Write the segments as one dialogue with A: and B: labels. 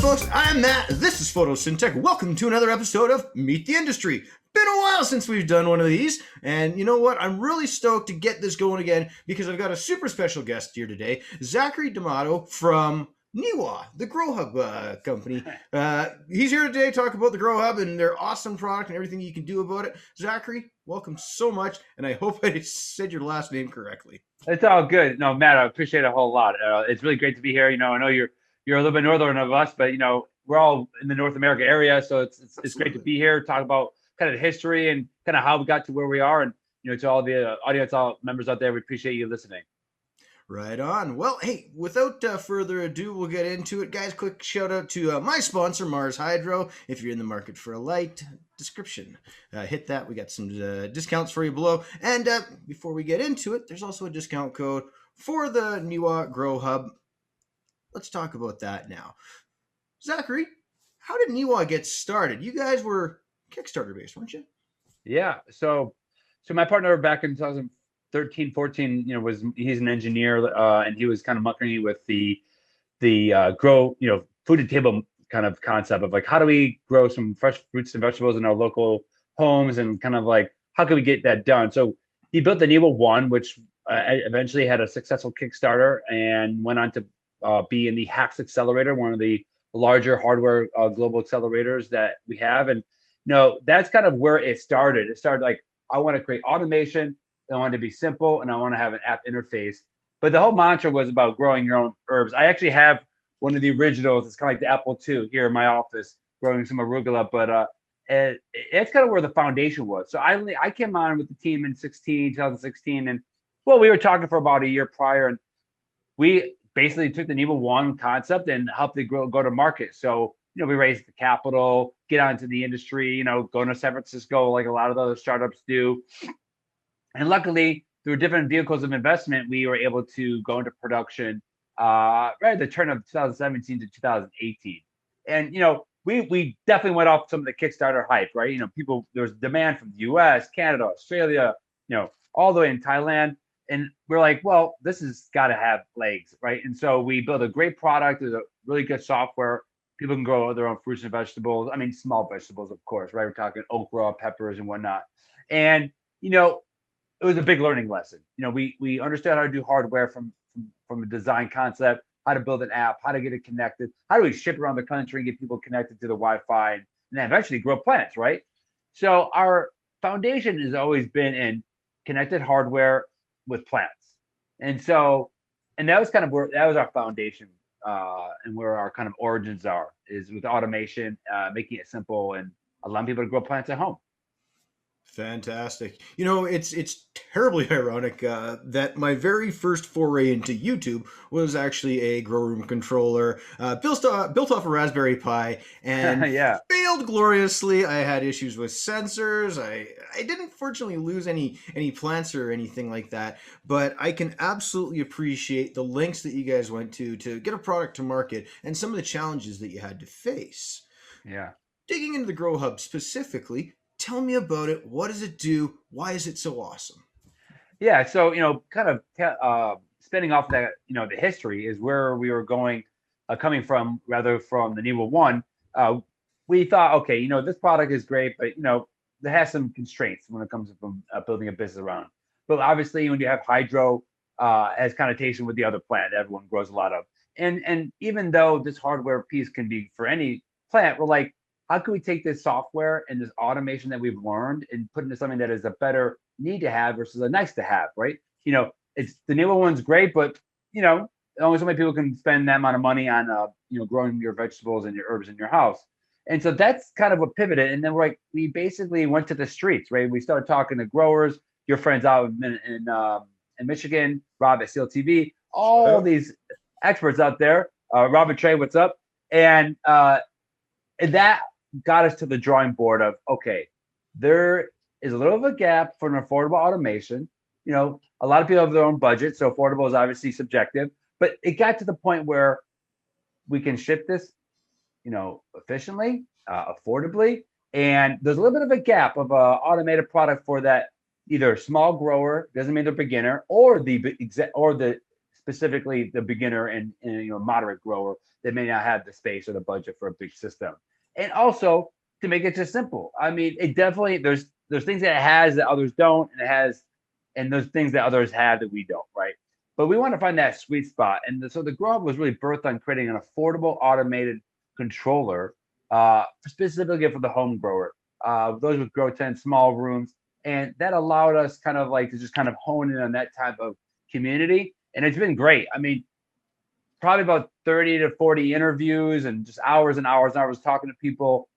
A: folks, I'm Matt. This is Photosyntech. Welcome to another episode of Meet the Industry. Been a while since we've done one of these, and you know what? I'm really stoked to get this going again because I've got a super special guest here today, Zachary D'Amato from Niwa, the Grow Hub company. He's here today to talk about the Grow Hub and their awesome product and everything you can do about it. Zachary, welcome so much, and I hope I said your last name correctly.
B: It's all good. No, Matt, I appreciate it a whole lot. It's really great to be here. I know you're a little bit northern of us, but we're all in the North America area, so it's great to be here, talk about kind of the history and kind of how we got to where we are, and to all the audience, all members out there, we appreciate you listening.
A: Right on. Well, hey, without further ado, we'll get into it. Guys, quick shout out to my sponsor, Mars Hydro. If you're in the market for a light, description. Hit that. We got some discounts for you below. And before we get into it, there's also a discount code for the Niwa Grow Hub. Let's talk about that now. Zachary, how did Niwa get started? You guys were Kickstarter based, weren't you?
B: Yeah. So my partner back in 2013, 14, he's an engineer, and he was kind of mucking me with the grow, food to table kind of concept of like, how do we grow some fresh fruits and vegetables in our local homes, and kind of like, how can we get that done? So he built the Niwa 1, which eventually had a successful Kickstarter and went on to be in the Hacks Accelerator, one of the larger hardware global accelerators that we have. And that's kind of where it started. It started like, I want to create automation, I want it to be simple, and I want to have an app interface. But the whole mantra was about growing your own herbs. I actually have one of the originals. It's kind of like the Apple II here in my office, growing some arugula. But it's kind of where the foundation was. So I came on with the team in 2016, and we were talking for about a year prior, and we basically took the Niwa 1 concept and helped it go to market. So we raised the capital, get onto the industry, go to San Francisco like a lot of other startups do. And luckily, through different vehicles of investment, we were able to go into production right at the turn of 2017 to 2018. And we definitely went off some of the Kickstarter hype, right? There was demand from the US, Canada, Australia, all the way in Thailand. And we're like, well, this has got to have legs, right? And so we built a great product. There's a really good software. People can grow their own fruits and vegetables. I mean, small vegetables, of course, right? We're talking okra, peppers, and whatnot. And it was a big learning lesson. We understood how to do hardware from a design concept, how to build an app, how to get it connected, how do we ship around the country and get people connected to the Wi-Fi, and then eventually grow plants, right? So our foundation has always been in connected hardware with plants. And that was kind of that was our foundation, and where our kind of origins is with automation, making it simple and allowing people to grow plants at home.
A: Fantastic. It's terribly ironic that my very first foray into YouTube was actually a grow room controller built off a Raspberry Pi, and
B: yeah.
A: Failed gloriously. I had issues with sensors. I didn't fortunately lose any plants or anything like that, but I can absolutely appreciate the lengths that you guys went to get a product to market and some of the challenges that you had to face.
B: Yeah.
A: Digging into the Grow Hub specifically, tell me about it. What does it do? Why is it so awesome?
B: Yeah. So, kind of spinning off that, the history is where we were going, coming from, rather from the Niwa 1. We thought, okay, this product is great, but, it has some constraints when it comes from building a business around. But obviously, when you have hydro, has connotation with the other plant everyone grows a lot of. And even though this hardware piece can be for any plant, we're like, how can we take this software and this automation that we've learned and put into something that is a better need to have versus a nice to have, right? It's the Niwa 1's great, but only so many people can spend that amount of money on growing your vegetables and your herbs in your house. And so that's kind of what pivoted. And then we basically went to the streets, right? We started talking to growers, your friends out in Michigan, Rob at Seal TV, all these experts out there. Rob and Trey, what's up? And that got us to the drawing board of, okay, there is a little of a gap for an affordable automation. A lot of people have their own budget, so affordable is obviously subjective, but it got to the point where we can ship this, efficiently, affordably, and there's a little bit of a gap of a automated product for that either small grower, doesn't mean they're beginner, or the specifically the beginner and moderate grower that may not have the space or the budget for a big system. And also to make it just simple. I mean, it definitely there's things that it has that others don't, and there's things that others have that we don't, right? But we want to find that sweet spot. And so the Grow Hub was really birthed on creating an affordable automated controller specifically for the home grower. Those with grow tent, small rooms. And that allowed us kind of like to just kind of hone in on that type of community. And it's been great. I mean, probably about 30 to 40 interviews and just hours and hours and hours talking to people.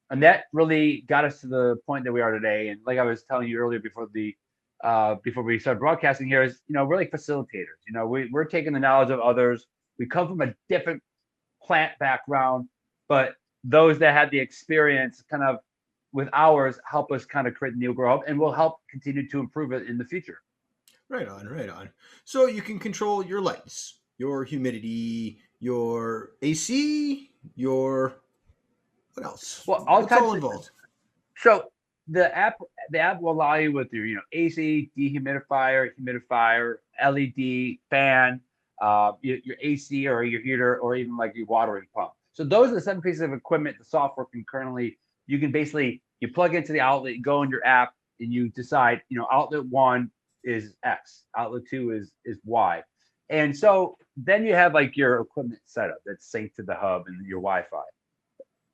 B: And that really got us to the point that we are today. And like I was telling you earlier before we started broadcasting here is, we're like facilitators. We're taking the knowledge of others. We come from a different plant background, but those that had the experience kind of with ours help us kind of create the new Grow Hub, and we'll help continue to improve it in the future.
A: Right on, right on. So you can control your lights, your humidity, your AC, your what else?
B: Well, all
A: What's
B: types
A: all
B: of,
A: involved?
B: so the app will allow you with your AC, humidifier, LED, fan, your AC or your heater, or even like your watering pump. So those are the 7 pieces of equipment the software can currently. You can basically you plug into the outlet, you go in your app, and you decide outlet 1 is X, outlet 2 is Y, and so then you have like your equipment setup that's synced to the hub and your Wi-Fi.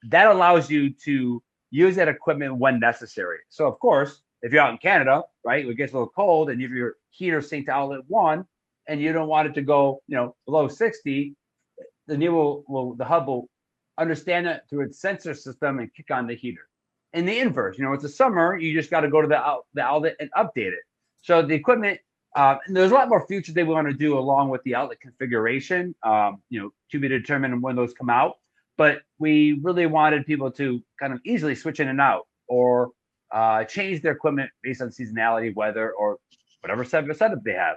B: That allows you to use that equipment when necessary. So of course, if you're out in Canada, right, it gets a little cold, and if your heater synced to outlet 1, and you don't want it to go, below 60, the hub will understand it through its sensor system and kick on the heater. In the inverse, it's the summer, you just got to go to the outlet and update it. So the equipment, and there's a lot more features they want to do along with the outlet configuration, to be determined when those come out. But we really wanted people to kind of easily switch in and out, or change their equipment based on seasonality, weather, or whatever setup they have.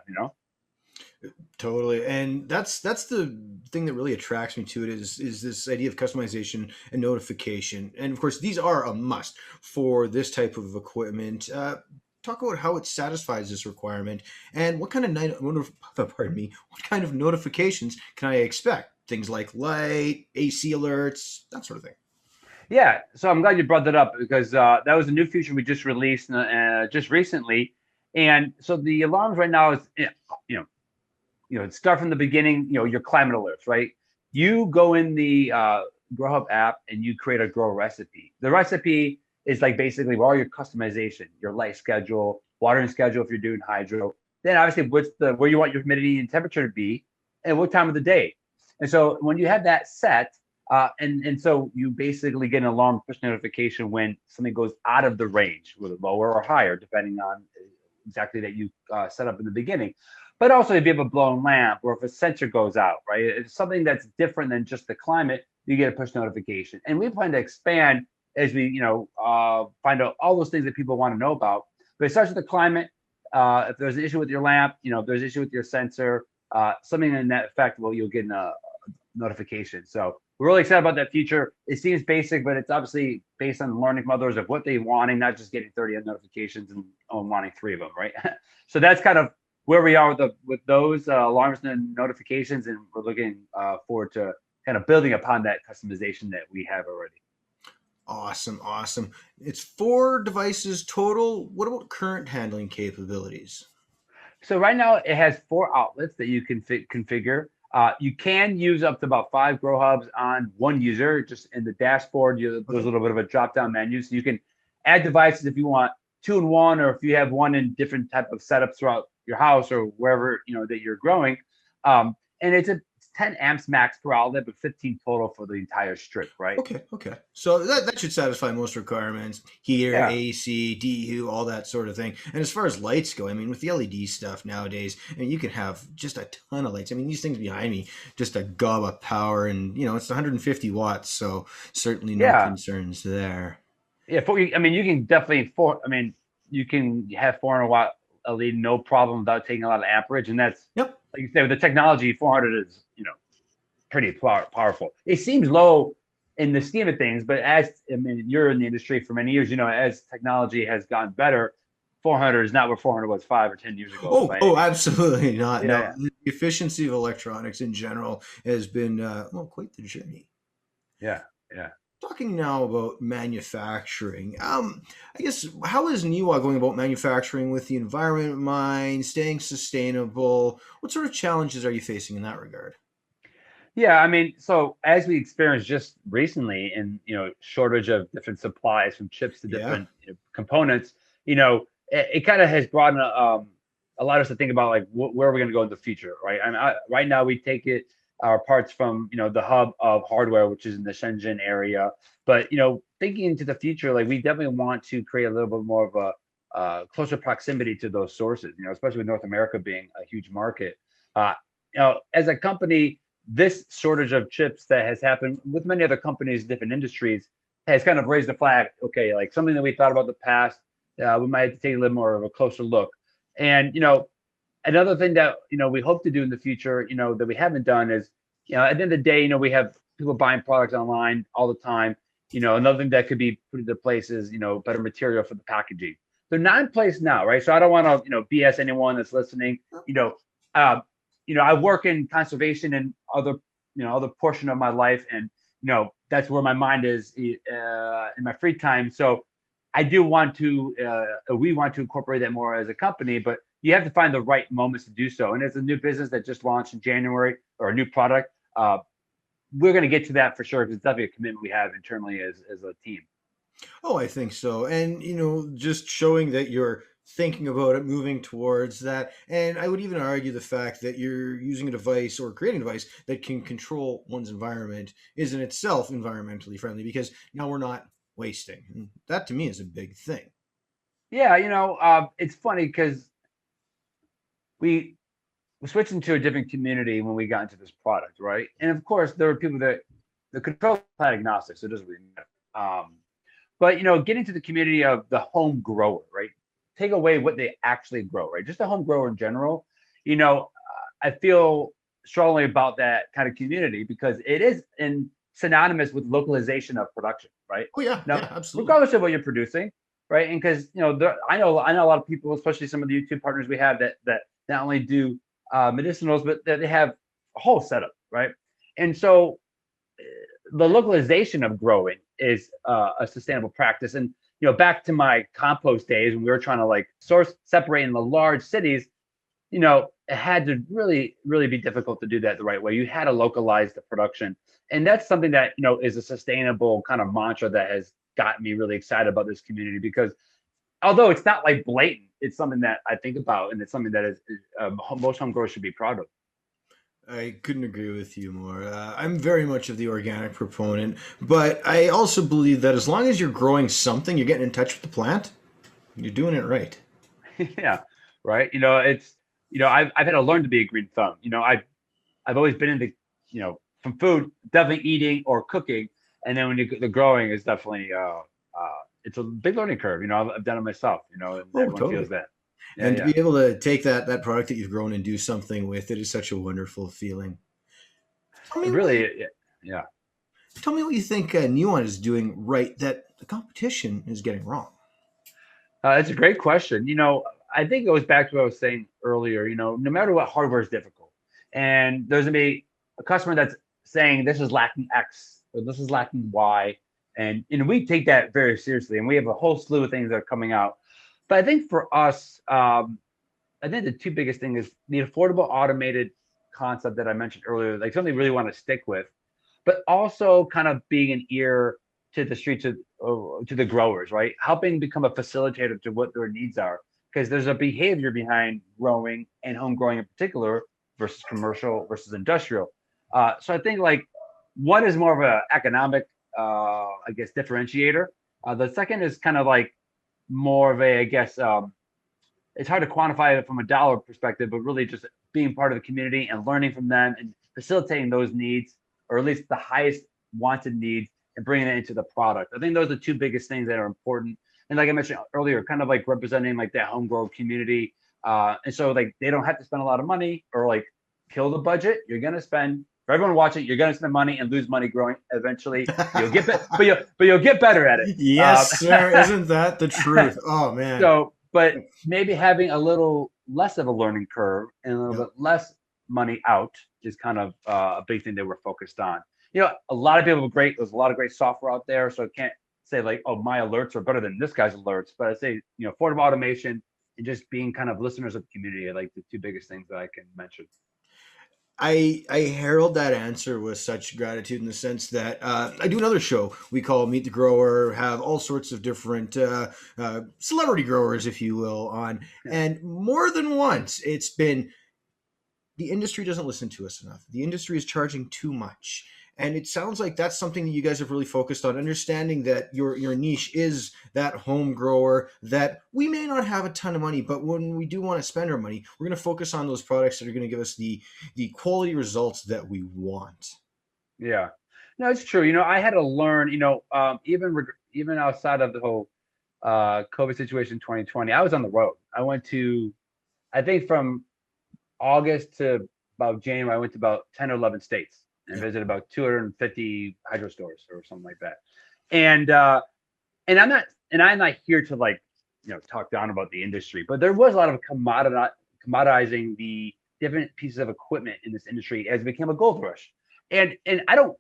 A: Totally, and that's the thing that really attracts me to it is this idea of customization and notification, and of course these are a must for this type of equipment. Talk about how it satisfies this requirement, and what kind of notifications can I expect? Things like light, AC alerts, that sort of thing.
B: Yeah, so I'm glad you brought that up, because that was a new feature we just released just recently, and so the alarms right now is start from the beginning. Your climate alerts, right? You go in the Grow Hub app and you create a grow recipe. The recipe is like basically all your customization, your light schedule, watering schedule if you're doing hydro. Then obviously where you want your humidity and temperature to be, and what time of the day. And so when you have that set, and so you basically get an alarm push notification when something goes out of the range, whether lower or higher, depending on exactly that you set up in the beginning. But also if you have a blown lamp, or if a sensor goes out, right? It's something that's different than just the climate, you get a push notification. And we plan to expand as we, find out all those things that people want to know about. But it starts with the climate. If there's an issue with your lamp, if there's an issue with your sensor, something in that effect, you'll get a notification. So we're really excited about that feature. It seems basic, but it's obviously based on learning from others of what they're wanting, not just getting 30 notifications and wanting 3 of them, right? So that's kind of where we are with those alarms and notifications, and we're looking forward to kind of building upon that customization that we have already.
A: Awesome. It's 4 devices total. What about current handling capabilities?
B: So right now it has 4 outlets that you can configure. You can use up to about 5 Grow Hubs on one user. Just in the dashboard, there's a little bit of a drop-down menu, so you can add devices if you want 2 in 1, or if you have one in different type of setups throughout your house or wherever that you're growing. And it's 10 amps max per outlet, but 15 total for the entire strip, right?
A: Okay. So that should satisfy most requirements: heater,
B: Yeah.
A: AC, DU, all that sort of thing. And as far as lights go, I mean, with the LED stuff nowadays, you can have just a ton of lights. I mean, these things behind me, just a gob of power, and it's 150 watts, so certainly no concerns there.
B: Yeah, you can definitely you can have 400 watt LED no problem without taking a lot of amperage, and that's
A: Yep.
B: Like you say, with the technology, 400 is pretty powerful. It seems low in the scheme of things, but you're in the industry for many years, as technology has gotten better, 400 is not where 400 was 5 or 10 years ago
A: Oh,
B: by any
A: oh,
B: means.
A: absolutely not. No,
B: Yeah,
A: the efficiency of electronics in general has been well, quite the journey.
B: yeah, yeah.
A: Talking now about manufacturing, I guess how is Niwa going about manufacturing with the environment in mind, staying sustainable? What sort of challenges are you facing in that regard?
B: Yeah, I mean, so as we experienced just recently in, shortage of different supplies from chips to
A: Yeah.
B: different components, it kind of has brought allowed us to think about like where are we going to go in the future, right? Right now we take our parts from, the hub of hardware, which is in the Shenzhen area, but thinking into the future, like we definitely want to create a little bit more of a closer proximity to those sources, especially with North America being a huge market. As a company, this shortage of chips that has happened with many other companies, different industries, has kind of raised the flag. Okay, like something that we thought about in the past, we might have to take a little more of a closer look. And another thing that we hope to do in the future, that we haven't done is, at the end of the day, we have people buying products online all the time. Another thing that could be put into place is better material for the packaging. They're not in place now, right? So I don't want to BS anyone that's listening. Uh, I work in conservation and other portion of my life, and that's where my mind is in my free time. So I do want to, we want to incorporate that more as a company, but you have to find the right moments to do so. And it's a new business that just launched in January, or a new product. We're going to get to that for sure, because it's definitely a commitment we have internally as a team.
A: Oh, I think so. And, just showing that you're thinking about it, moving towards that. And I would even argue the fact that you're using a device or creating a device that can control one's environment is in itself environmentally friendly, because now we're not wasting. And that to me is a big thing.
B: Yeah, it's funny because we we switched into a different community when we got into this product, right? And of course, there were people that the control plant agnostic, so it doesn't really matter. But getting to the community of the home grower, right? Take away what they actually grow, right? Just a home grower in general. I feel strongly about that kind of community because it is in synonymous with localization of production, right?
A: Oh, yeah.
B: Now,
A: Yeah, absolutely.
B: regardless of what you're producing, right? And because I know a lot of people, especially some of the YouTube partners we have that not only do medicinals, but that they have a whole setup, right? And so the localization of growing is a sustainable practice. And back to my compost days when we were trying to like source separate in the large cities, it had to really, really be difficult to do that the right way. You had to localize the production. And that's something that, is a sustainable kind of mantra that has gotten me really excited about this community because although it's not like blatant, it's something that I think about and it's something that is most home growers should be proud of.
A: I couldn't agree with you more. I'm very much of the organic proponent, but I also believe that as long as you're growing something, you're getting in touch with the plant, you're doing it right.
B: Yeah. Right. I've had to learn to be a green thumb. I've always been into, from food, definitely eating or cooking. And then when the growing is definitely, it's a big learning curve. I've done it myself, and
A: Oh,
B: everyone
A: totally.
B: feels that. Yeah.
A: And to
B: Yeah.
A: be able to take that product that you've grown and do something with it is such a wonderful feeling. Tell
B: It
A: me what
B: really,
A: you,
B: yeah.
A: tell me what you think Neon is doing right that the competition is getting wrong.
B: It's a great question. I think it goes back to what I was saying earlier. No matter what, hardware is difficult, and there's gonna be a customer that's saying this is lacking X or this is lacking Y, and we take that very seriously, and we have a whole slew of things that are coming out. But I think for us, I think the two biggest thing is the affordable automated concept that I mentioned earlier, like something we really want to stick with, but also kind of being an ear to the streets to the growers, right? Helping become a facilitator to what their needs are, because there's a behavior behind growing and home growing in particular versus commercial versus industrial. So I think like one is more of an economic, I guess, differentiator. The second is kind of like more of a, I guess, it's hard to quantify it from a dollar perspective, but really just being part of the community and learning from them and facilitating those needs, or at least the highest wanted needs, and bringing it into the product. I think those are the two biggest things that are important. And like I mentioned earlier, kind of like representing like that homegrown community. And so like they don't have to spend a lot of money or like kill the budget. You're gonna spend for everyone watching. You're gonna spend money and lose money growing. Eventually, you'll get but you'll get better at it.
A: Yes, sir. Isn't that the truth? Oh, man.
B: So but maybe having a little less of a learning curve and a little
A: Yep.
B: bit less money out is kind of a big thing that we're focused on. A lot of people are great. There's a lot of great software out there, so I can't say like, oh, my alerts are better than this guy's alerts, but I say, affordable automation and just being kind of listeners of the community are like the two biggest things that I can mention.
A: I herald that answer with such gratitude in the sense that I do another show we call Meet the Grower, have all sorts of different celebrity growers, if you will, on.
B: Yeah.
A: And more than once, it's been the industry doesn't listen to us enough. The industry is charging too much. And it sounds like that's something that you guys have really focused on, understanding that your niche is that home grower, that we may not have a ton of money, but when we do want to spend our money, we're going to focus on those products that are going to give us the quality results that we want.
B: Yeah. No, it's true. I had to learn, even outside of the whole COVID situation 2020, I was on the road. I went to, I think from August to about January, I went to about 10 or 11 states and
A: Yeah.
B: visited about 250 hydro stores or something like that. And I'm not here to like, talk down about the industry, but there was a lot of commoditizing the different pieces of equipment in this industry as it became a gold rush. And I don't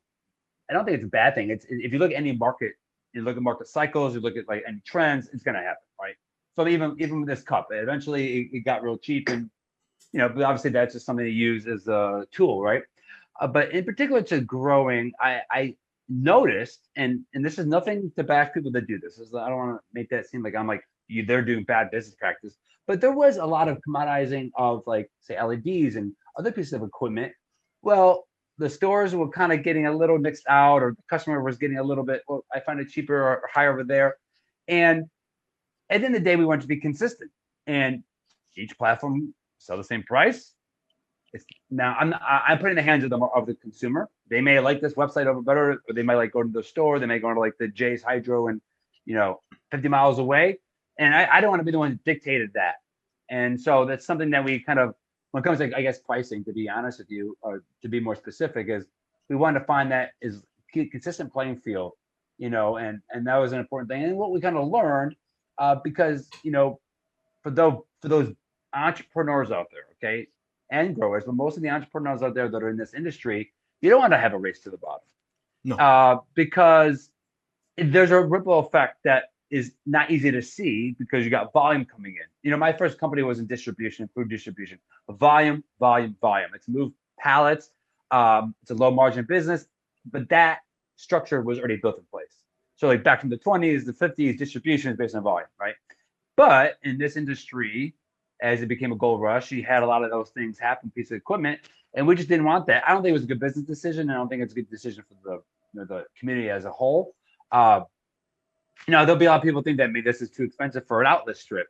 B: think it's a bad thing. It's if you look at any market, you look at market cycles, you look at like any trends, it's going to happen, right? So even with this cup, eventually it got real cheap, and but obviously that's just something to use as a tool, right? But in particular to growing, I noticed, and this is nothing to bash people that do this. I don't want to make that seem like I'm like they're doing bad business practice, but there was a lot of commoditizing of like say LEDs and other pieces of equipment. Well, the stores were kind of getting a little mixed out, or the customer was getting a little bit, well, I find it cheaper or higher over there. And at the end of the day, we want to be consistent, and each platform sell the same price. Now I'm putting the hands of the consumer. They may like this website over better, or they might like go to the store. They may go to like the Jay's Hydro and 50 miles away. And I don't want to be the one who dictated that. And so that's something that we kind of, when it comes to, I guess, pricing, to be honest with you, or to be more specific, is we want to find that is consistent playing field, and that was an important thing. And what we kind of learned, because for those entrepreneurs out there, okay, and growers, but most of the entrepreneurs out there that are in this industry, you don't want to have a race to the bottom,
A: No.
B: because there's a ripple effect that is not easy to see because you got volume coming in. My first company was in distribution, food distribution. Volume, volume, volume. It's moved pallets. It's a low margin business, but that structure was already built in place. So like back from the 20s, the 50s, distribution is based on volume, right? But in this industry, as it became a gold rush, you had a lot of those things happen, piece of equipment, and we just didn't want that. I don't think it was a good business decision. I don't think it's a good decision for the community as a whole. There'll be a lot of people think that maybe this is too expensive for an outlet strip.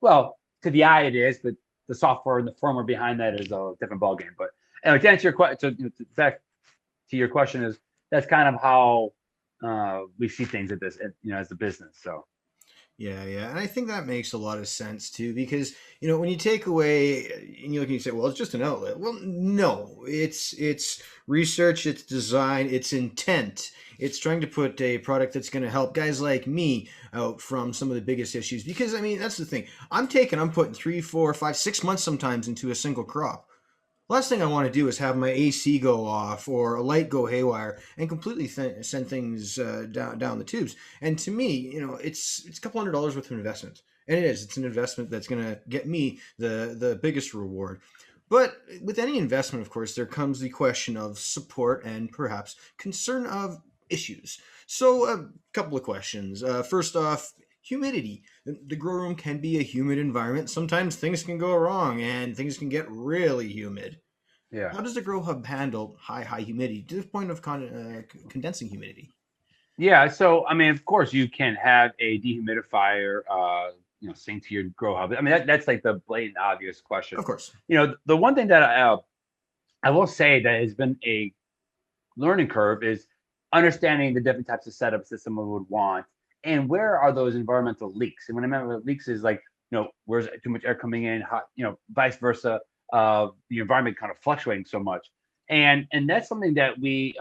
B: Well, to the eye it is, but the software and the firmware behind that is a different ballgame. But anyway, to answer your question, back to your question, is that's kind of how we see things at this, as a business. So.
A: Yeah, yeah, and I think that makes a lot of sense too, because when you take away and you look and you say, well, it's just an outlet. Well, no, it's research, it's design, it's intent. It's trying to put a product that's going to help guys like me out from some of the biggest issues. Because I mean, that's the thing. I'm putting 3, 4, 5, 6 months sometimes into a single crop. Last thing I want to do is have my AC go off or a light go haywire and completely send things down the tubes. And to me, it's a couple $100 worth of investment, and it is. It's an investment that's going to get me the biggest reward. But with any investment, of course, there comes the question of support and perhaps concern of issues. So, a couple of questions. First off, humidity. The grow room can be a humid environment. Sometimes things can go wrong and things can get really humid.
B: Yeah.
A: How does the grow hub handle high humidity to the point of condensing humidity?
B: Yeah. So, I mean, of course, you can have a dehumidifier, synced to your grow hub. I mean, that's like the blatant obvious question.
A: Of course.
B: The one thing that I will say that has been a learning curve is understanding the different types of setups that someone would want, and where are those environmental leaks. And when I mean leaks is like, where's too much air coming in, hot, vice versa, the environment kind of fluctuating so much. And that's something that we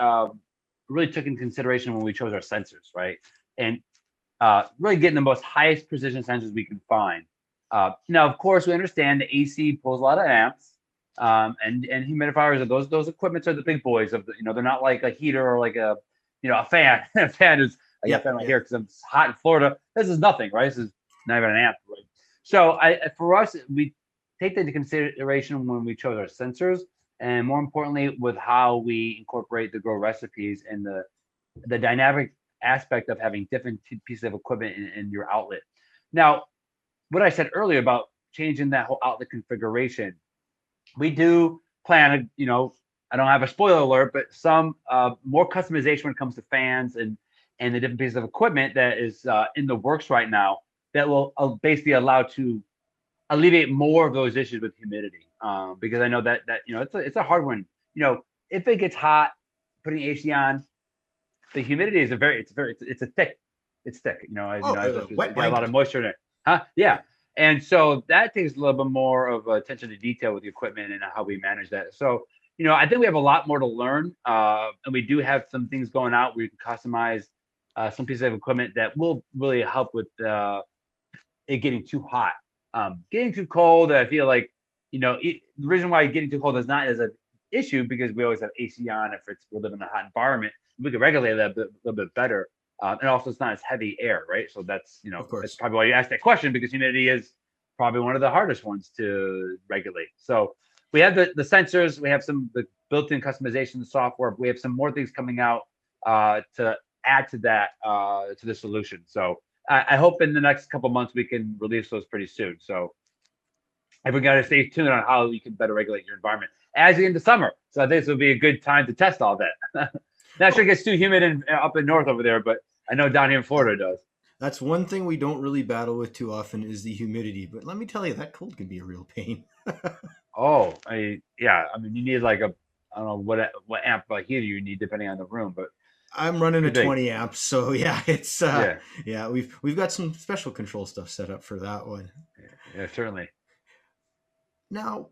B: really took into consideration when we chose our sensors, right? And really getting the most highest precision sensors we can find. Now, of course, we understand the AC pulls a lot of amps, and humidifiers are those equipments are the big boys of the, they're not like a heater or like a fan. A fan is, I got a fan right here because I'm hot in Florida. This is nothing, right? This is not even an amp, right? So for us, we take that into consideration when we chose our sensors, and more importantly, with how we incorporate the grow recipes and the dynamic aspect of having different pieces of equipment in your outlet. Now, what I said earlier about changing that whole outlet configuration, we do plan, I don't have a spoiler alert, but some more customization when it comes to fans and the different pieces of equipment that is in the works right now that will basically allow to alleviate more of those issues with humidity. Because I know that it's a hard one. If it gets hot, putting AC on, the humidity is it's thick. There's
A: Wet
B: got a lot
A: blanket.
B: of moisture in it. Huh? Yeah. And so that takes a little bit more of attention to detail with the equipment and how we manage that. So, I think we have a lot more to learn. And we do have some things going out where you can customize some pieces of equipment that will really help with it getting too hot. Getting too cold, I feel like, the reason why getting too cold is not as an issue because we always have AC on if we're living in a hot environment. We can regulate that a little bit better. And also it's not as heavy air, right? So that's,
A: Of course.
B: that's probably why you asked that question, because humidity is probably one of the hardest ones to regulate. So we have the sensors, we have the built-in customization software. We have some more things coming out to add to that, to the solution. So I hope in the next couple of months we can release those pretty soon. So everyone got to stay tuned on how you can better regulate your environment as you get into summer. So I think this will be a good time to test all that. Not sure it gets too humid up in north over there, but I know down here in Florida it does.
A: That's one thing we don't really battle with too often is the humidity. But let me tell you, that cold can be a real pain.
B: Oh, yeah. I mean, you need like I don't know what amp heater you need depending on the room, but
A: I'm running a
B: good thing.
A: 20 amps, so yeah, it's
B: Yeah.
A: we've got some special control stuff set up for that one.
B: Yeah, certainly.
A: Now,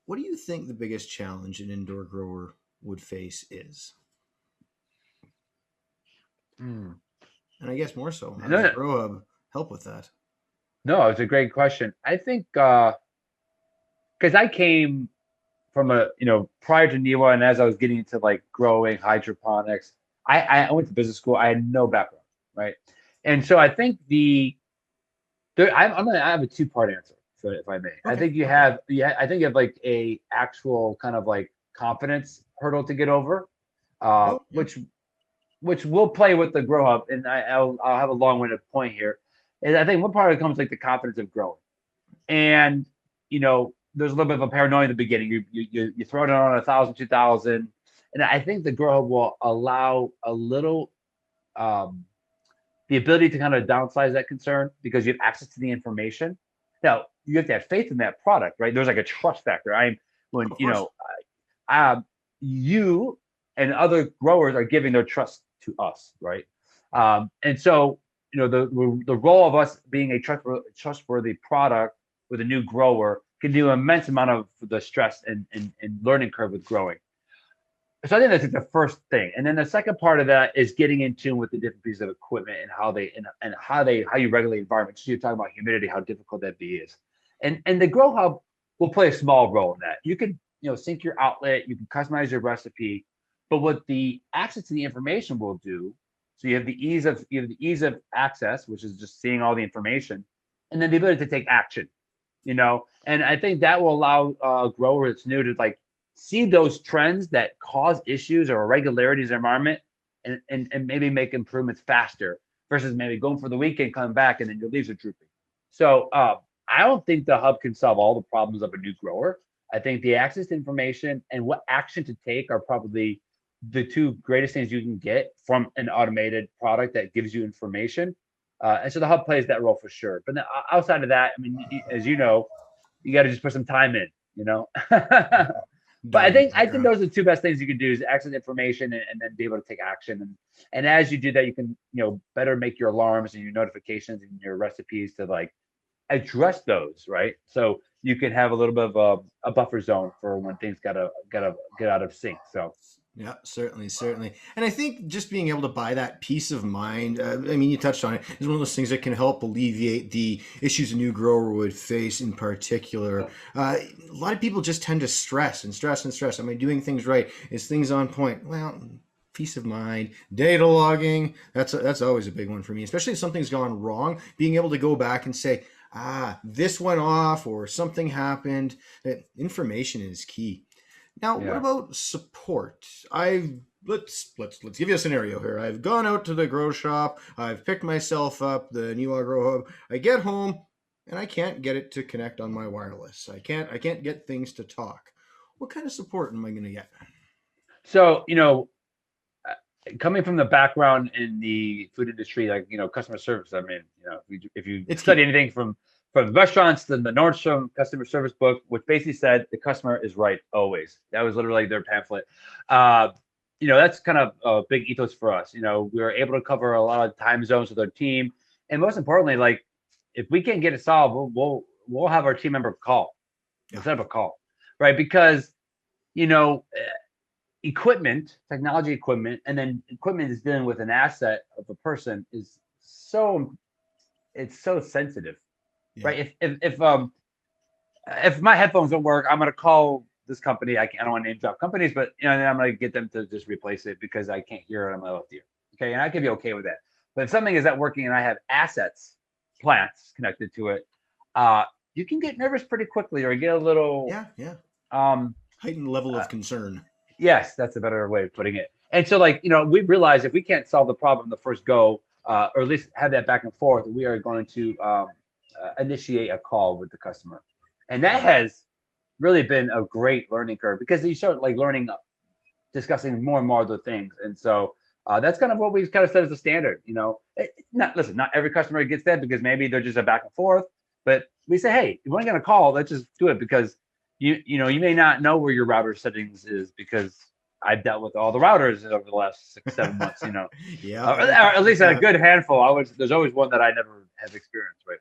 A: what do you think the biggest challenge an indoor grower would face is?
B: Hmm.
A: And I guess more so, how does
B: No,
A: Grow Hub help with that?
B: no, it's a great question. I think because I came from prior to Niwa, and as I was getting into like growing hydroponics, I went to business school. I had no background, right? And so I think I have a two-part answer, if I may. I
A: Okay.
B: think you have I think you have like a actual kind of like confidence hurdle to get over,
A: Oh, yeah.
B: which will play with the grow up, and I'll have a long-winded point here. And I think one part of it comes like the confidence of growing, and there's a little bit of a paranoia in the beginning. You throw it on 1,000, 2,000, and I think the grow hub will allow a little the ability to kind of downsize that concern because you have access to the information. Now you have to have faith in that product, right? There's like a trust factor. When
A: Of course.
B: you and other growers are giving their trust to us, right? And so the role of us being a trustworthy product with a new grower can do an immense amount of the stress and learning curve with growing. So I think that's like the first thing, and then the second part of that is getting in tune with the different pieces of equipment and how you regulate environments. So you're talking about humidity, how difficult that is, and the Grow Hub will play a small role in that. You can sync your outlet, you can customize your recipe, but what the access to the information will do, so you have the ease of access, which is just seeing all the information, and then the ability to take action. And I think that will allow a grower that's new to like see those trends that cause issues or irregularities in the environment and maybe make improvements faster versus maybe going for the weekend, coming back, and then your leaves are drooping. So I don't think the hub can solve all the problems of a new grower. I think the access to information and what action to take are probably the two greatest things you can get from an automated product that gives you information. And so the hub plays that role for sure. But outside of that, I mean, as you know, you got to just put some time in. But I think those are the two best things you can do is access information and then be able to take action. And as you do that, you can better make your alarms and your notifications and your recipes to like address those, right? So you can have a little bit of a buffer zone for when things gotta get out of sync. So
A: Yeah, certainly, certainly. And I think just being able to buy that peace of mind, I mean, you touched on it, is one of those things that can help alleviate the issues a new grower would face in particular. A lot of people just tend to stress and stress and stress. Am I doing things right? Is things on point? Well, peace of mind, data logging, that's always a big one for me, especially if something's gone wrong. Being able to go back and say, this went off or something happened. Information is key. Now, what
B: Yeah.
A: about support? Let's give you a scenario here. I've gone out to the grow shop. I've picked myself up the Niwa Grow Hub. I get home and I can't get it to connect on my wireless. I can't get things to talk. What kind of support am I going to get?
B: So, coming from the background in the food industry, like, customer service, I mean, if you
A: It's
B: study
A: key.
B: anything from the restaurants to the Nordstrom customer service book, which basically said the customer is right always. That was literally their pamphlet. Uh, that's kind of a big ethos for us. We were able to cover a lot of time zones with our team, and most importantly, like, if we can't get it solved, we'll have our team member call,
A: Yeah.
B: set up a call, right? Because you know equipment, technology equipment, and then equipment is dealing with an asset of a person is it's so sensitive,
A: Yeah.
B: right? If my headphones don't work, I'm gonna call this company. I don't want to name drop companies, but then I'm gonna get them to just replace it because I can't hear it on my left ear. Okay, and I can be okay with that. But if something is not working and I have assets, plants connected to it, you can get nervous pretty quickly or get a little
A: Yeah. Yeah.
B: um
A: Heightened level
B: uh,
A: of concern.
B: yes, that's a better way of putting it. And so, like, we realize if we can't solve the problem the first go, or at least have that back and forth, we are going to initiate a call with the customer. And that
A: Yeah.
B: has really been a great learning curve because you start like learning, discussing more and more of the things. And so that's kind of what we've kind of set as a standard. Not every customer gets that because maybe they're just a back and forth, but we say, hey, if we're going to call, let's just do it because you may not know where your router settings is because I've dealt with all the routers over the last 6 7 months.
A: Yeah.
B: Or at least a
A: Yeah.
B: good handful. There's always one that I never have experienced, right?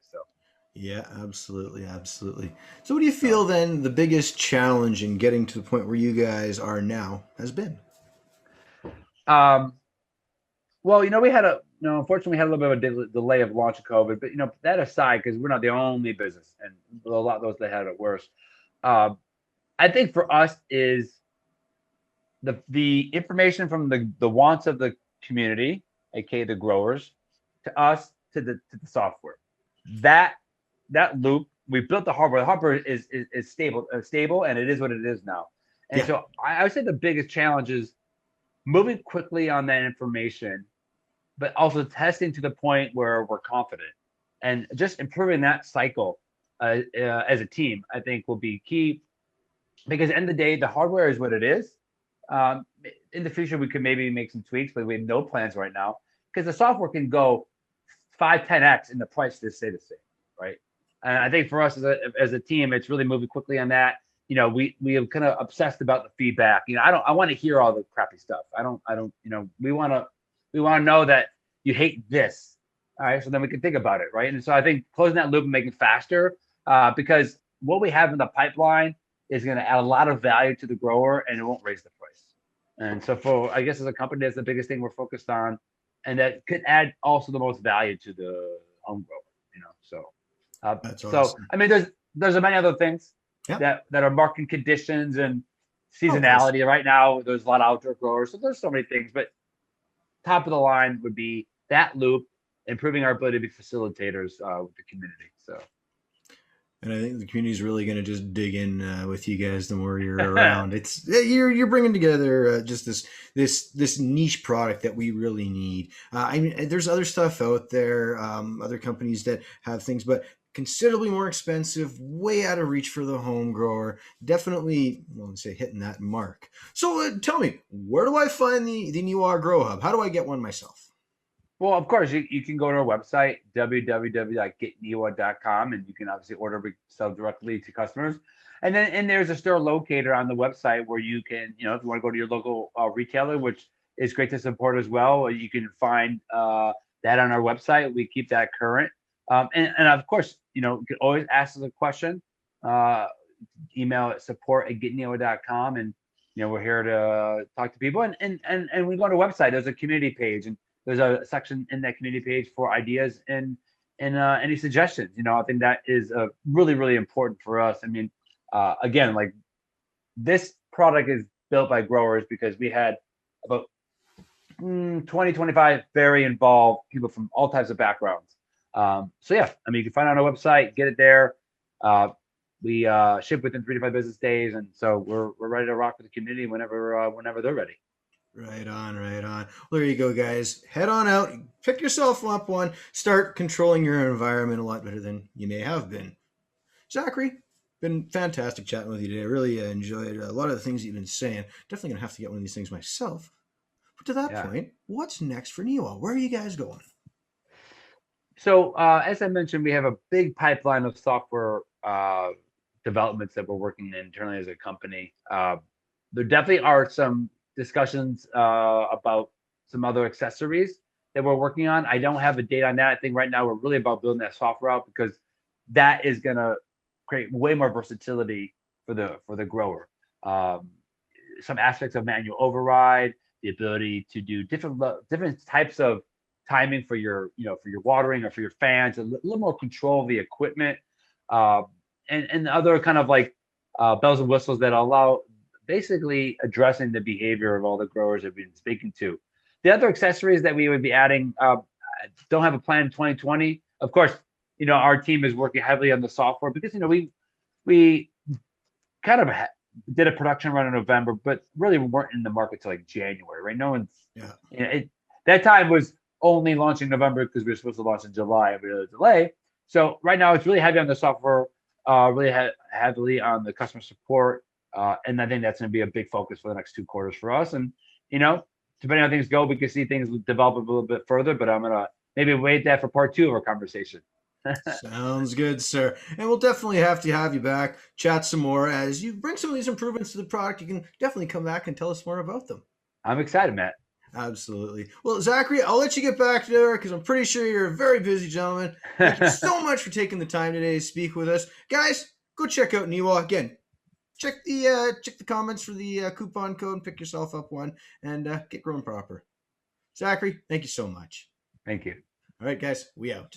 A: Yeah, absolutely, absolutely. So, what do you
B: So
A: feel then the biggest challenge in getting to the point where you guys are now has been?
B: um, well, we had unfortunately, we had a little bit of a delay of launch of COVID, but that aside, because we're not the only business, and a lot of those that had it worse. Um, I think for us is the information from the wants of the community, aka the growers, to us to the software. That that loop, we built the hardware. The hardware is stable, and it is what it is now. And
A: Yeah,
B: so I would say the biggest challenge is moving quickly on that information, but also testing to the point where we're confident and just improving that cycle as a team, I think will be key because at the end of the day, the hardware is what it is. Um, in the future, we could maybe make some tweaks, but we have no plans right now because the software can go 5 10x in the price to stay the same, right? And I think for us as a team, it's really moving quickly on that. We have kind of obsessed about the feedback. I want to hear all the crappy stuff. I don't. We want to know that you hate this. All right, so then we can think about it, right? And so I think closing that loop and making it faster, because what we have in the pipeline is going to add a lot of value to the grower, and it won't raise the price. And so for I guess as a company, that's the biggest thing we're focused on, and that could add also the most value to the home grower.
A: that's
B: So
A: awesome.
B: I mean, there's many other things
A: Yeah,
B: that are market conditions and
A: of course.
B: seasonality. Right now, there's a lot of outdoor growers, so there's so many things. But top of the line would be that loop, improving our ability to be facilitators with the community. So
A: And I think the community is really going to just dig in with you guys the more you're around. You're bringing together just this niche product that we really need. I mean, there's other stuff out there, other companies that have things, but considerably more expensive, way out of reach for the home grower. Definitely, well, let's say hitting that mark. So tell me, where do I find the Niwa Grow Hub? How do I get one myself?
B: well, of course, you can go to our website, www.getniwa.com, and you can obviously order stuff directly to customers. And there's a store locator on the website where you can, if you want to go to your local retailer, which is great to support as well, you can find that on our website. We keep that current. And of course, you can always ask us a question. Uh, Email at support@getniwa.com, and we're here to talk to people, and we go to a website. There's a community page, and there's a section in that community page for ideas and any suggestions. I think that is really, really important for us. I mean, again, like this product is built by growers because we had about 20, 25 very involved people from all types of backgrounds. So yeah, I mean, you can find it on our website, get it there. We ship within 3 to 5 business days, and so we're ready to rock with the community whenever they're ready.
A: Right on, right on. Well, there you go, guys. Head on out, pick yourself up one, start controlling your environment a lot better than you may have been. Zachary, been fantastic chatting with you today. I really enjoyed a lot of the things you've been saying. Definitely gonna have to get one of these things myself. But to that
B: Yeah.
A: point, what's next for Niwa? Where are you guys going?
B: So as I mentioned, we have a big pipeline of software developments that we're working internally as a company. There definitely are some discussions about some other accessories that we're working on. I don't have a date on that. I think right now we're really about building that software out because that is going to create way more versatility for the grower. Some aspects of manual override, the ability to do different types of timing for your for your watering or for your fans, a little more control of the equipment, uh, and other kind of like bells and whistles that allow basically addressing the behavior of all the growers that we've been speaking to. The other accessories that we would be adding, don't have a plan in 2020. Of course, our team is working heavily on the software because we kind of did a production run in November, but really we weren't in the market till like January, right? No one's,
A: Yeah.
B: That time was only launching November because we were supposed to launch in July and we had a delay. So right now it's really heavy on the software, really heavily on the customer support. And I think that's going to be a big focus for the next 2 quarters for us. And, depending on how things go, we can see things develop a little bit further, but I'm going to maybe wait that for part 2 of our conversation.
A: Sounds good, sir. And we'll definitely have to have you back, chat some more. As you bring some of these improvements to the product, you can definitely come back and tell us more about them.
B: I'm excited, Matt.
A: Absolutely. Well, Zachary, I'll let you get back to there because I'm pretty sure you're a very busy gentleman. Thank you so much for taking the time today to speak with us. Guys, go check out Niwa. Again, check the comments for the coupon code and pick yourself up one and get growing proper. Zachary, thank you so much.
B: Thank you.
A: All right, guys, we out.